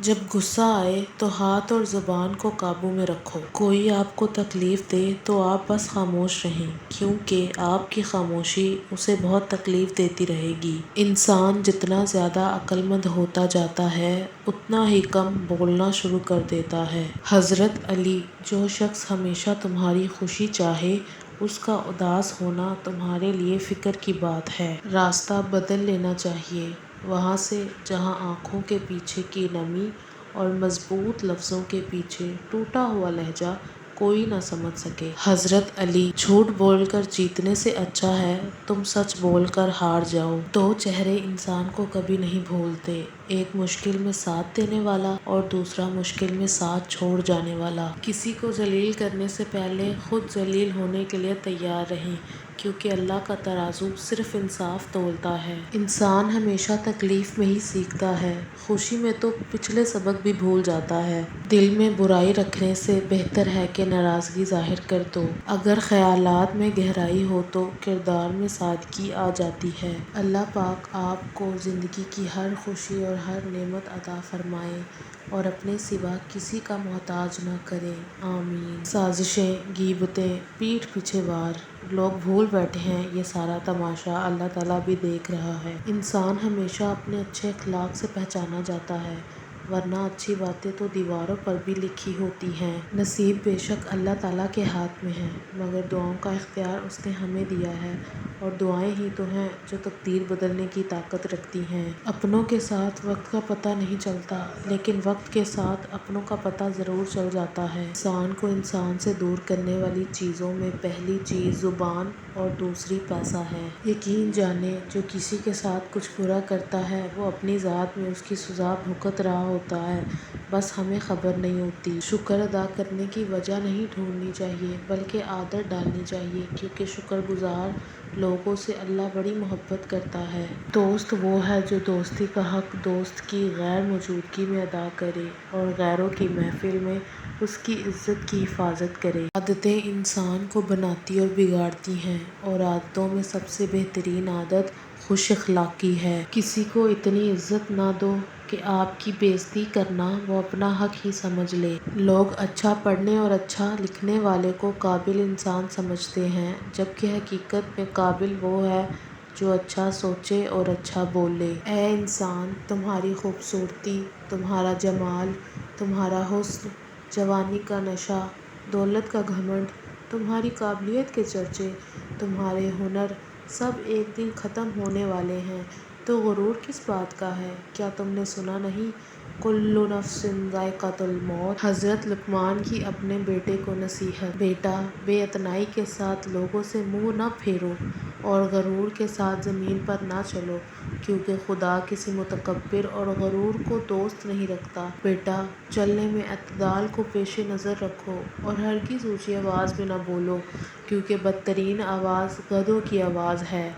جب غصہ آئے تو ہاتھ اور زبان کو قابو میں رکھو۔ کوئی آپ کو تکلیف دے تو آپ بس خاموش رہیں، کیونکہ آپ کی خاموشی اسے بہت تکلیف دیتی رہے گی۔ انسان جتنا زیادہ عقل مند ہوتا جاتا ہے اتنا ہی کم بولنا شروع کر دیتا ہے۔ حضرت علی: جو شخص ہمیشہ تمہاری خوشی چاہے اس کا اداس ہونا تمہارے لیے فکر کی بات ہے۔ راستہ بدل لینا چاہیے، وہاں سے جہاں آنکھوں کے پیچھے کی نمی اور مضبوط لفظوں کے پیچھے ٹوٹا ہوا لہجہ کوئی نہ سمجھ سکے۔ حضرت علی: جھوٹ بول کر جیتنے سے اچھا ہے تم سچ بول کر ہار جاؤ۔ دو چہرے انسان کو کبھی نہیں بھولتے، ایک مشکل میں ساتھ دینے والا اور دوسرا مشکل میں ساتھ چھوڑ جانے والا۔ کسی کو ذلیل کرنے سے پہلے خود ذلیل ہونے کے لیے تیار رہیں، کیونکہ اللہ کا ترازو صرف انصاف تولتا ہے۔ انسان ہمیشہ تکلیف میں ہی سیکھتا ہے، خوشی میں تو پچھلے سبق بھی بھول جاتا ہے۔ دل میں برائی رکھنے سے بہتر ہے کہ ناراضگی ظاہر کر دو۔ اگر خیالات میں گہرائی ہو تو کردار میں سادگی آ جاتی ہے۔ اللہ پاک آپ کو زندگی کی ہر خوشی اور ہر نعمت عطا فرمائے اور اپنے سوا کسی کا محتاج نہ کرے، آمین۔ سازشیں، غیبتیں، پیٹھ پیچھے وار، لوگ بھول بیٹھے ہیں یہ سارا تماشا اللہ تعالیٰ بھی دیکھ رہا ہے۔ انسان ہمیشہ اپنے اچھے اخلاق سے پہچانا جاتا ہے، ورنہ اچھی باتیں تو دیواروں پر بھی لکھی ہوتی ہیں۔ نصیب بے شک اللہ تعالیٰ کے ہاتھ میں ہے، مگر دعاؤں کا اختیار اس نے ہمیں دیا ہے، اور دعائیں ہی تو ہیں جو تقدیر بدلنے کی طاقت رکھتی ہیں۔ اپنوں کے ساتھ وقت کا پتہ نہیں چلتا، لیکن وقت کے ساتھ اپنوں کا پتہ ضرور چل جاتا ہے۔ انسان کو انسان سے دور کرنے والی چیزوں میں پہلی چیز زبان اور دوسری پیسہ ہے۔ یقین جانیں جو کسی کے ساتھ کچھ برا کرتا ہے وہ اپنی ذات میں اس کی سزا بھگت رہا ہوتا ہے، بس ہمیں خبر نہیں ہوتی۔ شکر ادا کرنے کی وجہ نہیں ڈھونڈنی چاہیے بلکہ عادت ڈالنی چاہیے، کیونکہ شکر گزار لوگوں سے اللہ بڑی محبت کرتا ہے۔ دوست وہ ہے جو دوستی کا حق دوست کی غیر موجودگی میں ادا کرے اور غیروں کی محفل میں اس کی عزت کی حفاظت کرے۔ عادتیں انسان کو بناتی اور بگاڑتی ہیں، اور عادتوں میں سب سے بہترین عادت خوش اخلاقی ہے۔ کسی کو اتنی عزت نہ دو کہ آپ کی بے عزتی کرنا وہ اپنا حق ہی سمجھ لے۔ لوگ اچھا پڑھنے اور اچھا لکھنے والے کو قابل انسان سمجھتے ہیں، جبکہ حقیقت میں قابل وہ ہے جو اچھا سوچے اور اچھا بولے۔ اے انسان، تمہاری خوبصورتی، تمہارا جمال، تمہارا حسن، جوانی کا نشہ، دولت کا گھمنڈ، تمہاری قابلیت کے چرچے، تمہارے ہنر، سب ایک دن ختم ہونے والے ہیں، تو غرور کس بات کا ہے؟ کیا تم نے سنا نہیں، کل نفس ذائقۃ الموت۔ حضرت لقمان کی اپنے بیٹے کو نصیحت: بیٹا، بے اعتنائی کے ساتھ لوگوں سے منہ نہ پھیرو اور غرور کے ساتھ زمین پر نہ چلو، کیونکہ خدا کسی متکبر اور غرور کو دوست نہیں رکھتا۔ بیٹا، چلنے میں اعتدال کو پیش نظر رکھو اور ہرگز اونچی آواز میں نہ بولو، کیونکہ بدترین آواز گدھوں کی آواز ہے۔